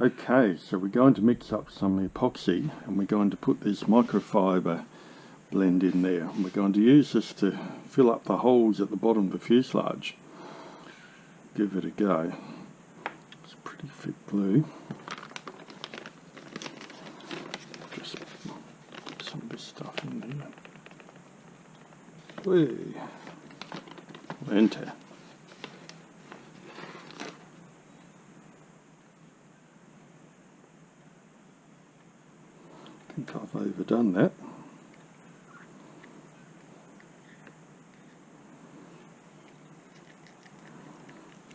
Okay, so we're going to mix up some epoxy and we're going to put this microfiber blend in there. And we're going to use this to fill up the holes at the bottom of the fuselage. Give it a go. It's pretty thick glue. Just put some of this stuff in there. Whee! Enter. I think I've overdone that.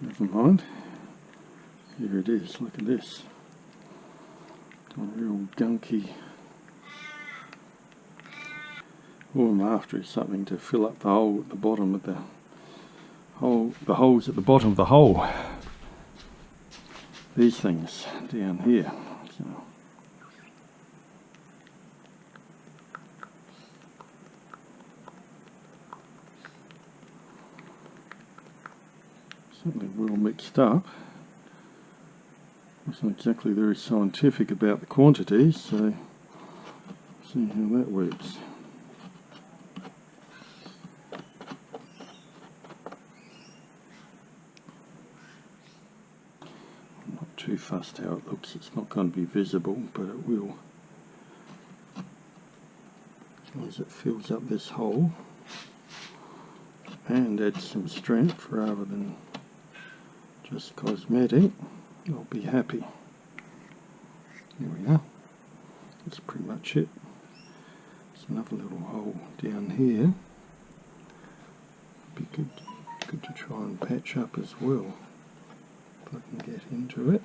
Never mind. Here it is, look at this. A real gunky. All I'm after is something to fill up the hole at the bottom of the hole, the holes at the bottom of the hole. These things down here. So. Certainly well mixed up. Wasn't exactly very scientific about the quantities, so see how that works. I'm not too fussed how it looks, it's not going to be visible, but it will. As long as it fills up this hole and adds some strength rather than just cosmetic, I'll be happy. There we are. That's pretty much it. There's another little hole down here. Be good to try and patch up as well, if I can get into it.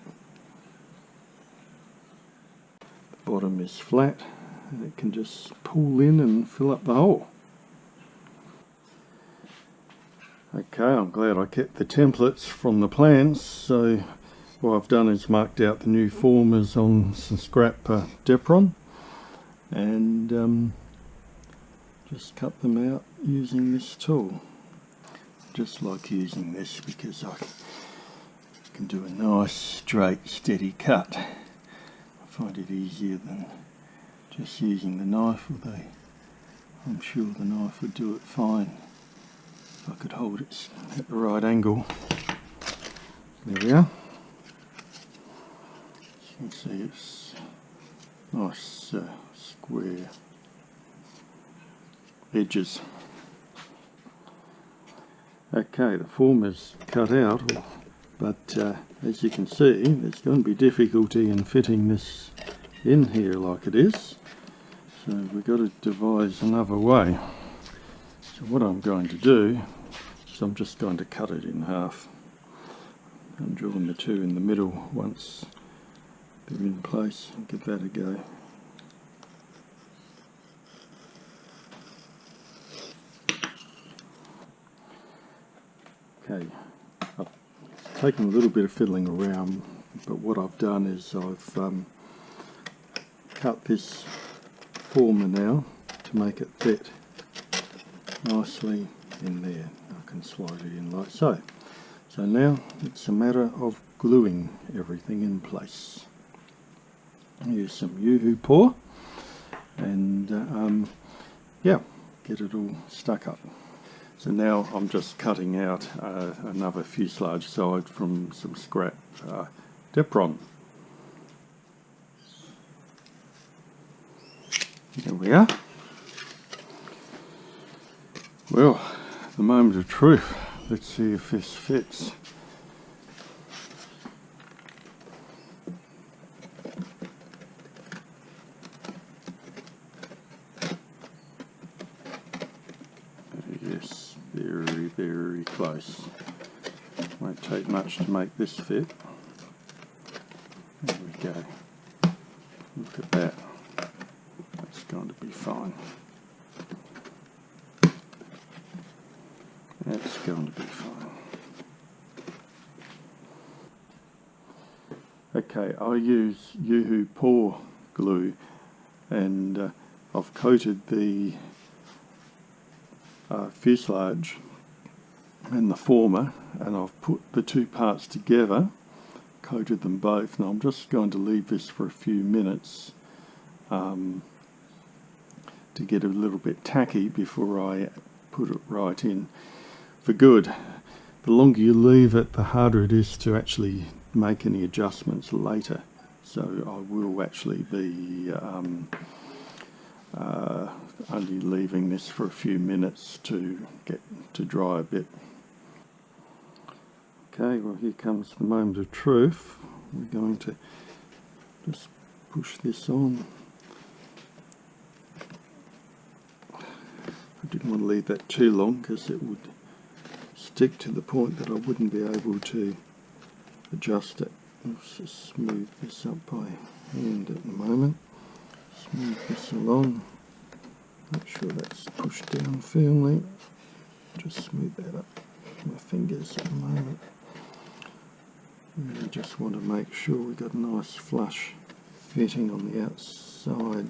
The bottom is flat and it can just pull in and fill up the hole. Okay, I'm glad I kept the templates from the plans, so what I've done is marked out the new formers on some scrap Depron and just cut them out using this tool. Just like using this because I can do a nice straight steady cut. I find it easier than just using the knife, although I'm sure the knife would do it fine if I could hold it at the right angle. There we are. As you can see, it's nice square edges. Okay, the former's cut out, but as you can see, there's going to be difficulty in fitting this in here like it is, so we've got to devise another way. So what I'm going to do is I'm just going to cut it in half and drill the two in the middle once they're in place and give that a go. Okay, I've taken a little bit of fiddling around, but what I've done is I've cut this former now to make it fit nicely in there. I can slide it in like so. So now it's a matter of gluing everything in place. I'll use some Yoo-Hoo and yeah, get it all stuck up. So now I'm just cutting out another fuselage side from some scrap Depron. There we are. Well, the moment of truth. Let's see if this fits. Yes, very, very close. Won't take much to make this fit. There we go. Look at that. That's going to be fine. That's going to be fine. Okay, I use Yoo-Hoo glue and I've coated the fuselage and the former, and I've put the two parts together, coated them both. Now I'm just going to leave this for a few minutes to get a little bit tacky before I put it right in for good. The longer you leave it, the harder it is to actually make any adjustments later. So I will actually be only leaving this for a few minutes to get to dry a bit. Okay, well here comes the moment of truth. We're going to just push this on. I didn't want to leave that too long because it would stick to the point that I wouldn't be able to adjust it. Let's just smooth this up by hand at the moment. Smooth this along. Make sure that's pushed down firmly. Just smooth that up with my fingers at the moment. And I just want to make sure we got a nice flush fitting on the outside.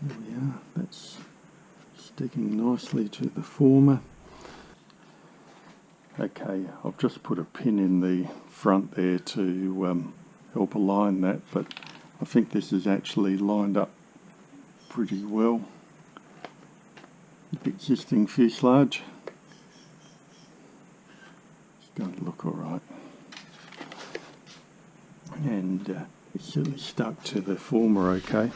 There we are. That's sticking nicely to the former. Okay, I've just put a pin in the front there to help align that, but I think this is actually lined up pretty well with the existing fuselage. It's going to look alright, and it's certainly stuck to the former okay.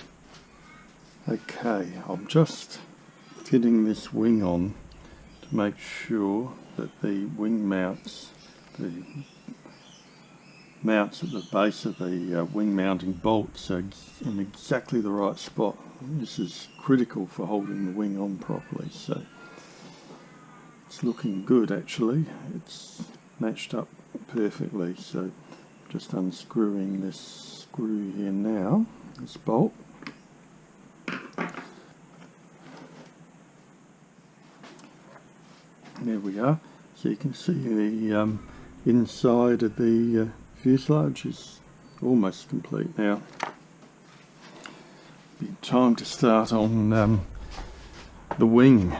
Okay, I'm just fitting this wing on to make sure that the wing mounts, the mounts at the base of the wing mounting bolts are in exactly the right spot. This is critical for holding the wing on properly, so it's looking good actually. It's matched up perfectly, so just unscrewing this screw here now, this bolt. There we are. So you can see the inside of the fuselage is almost complete now. Be time to start on the wing.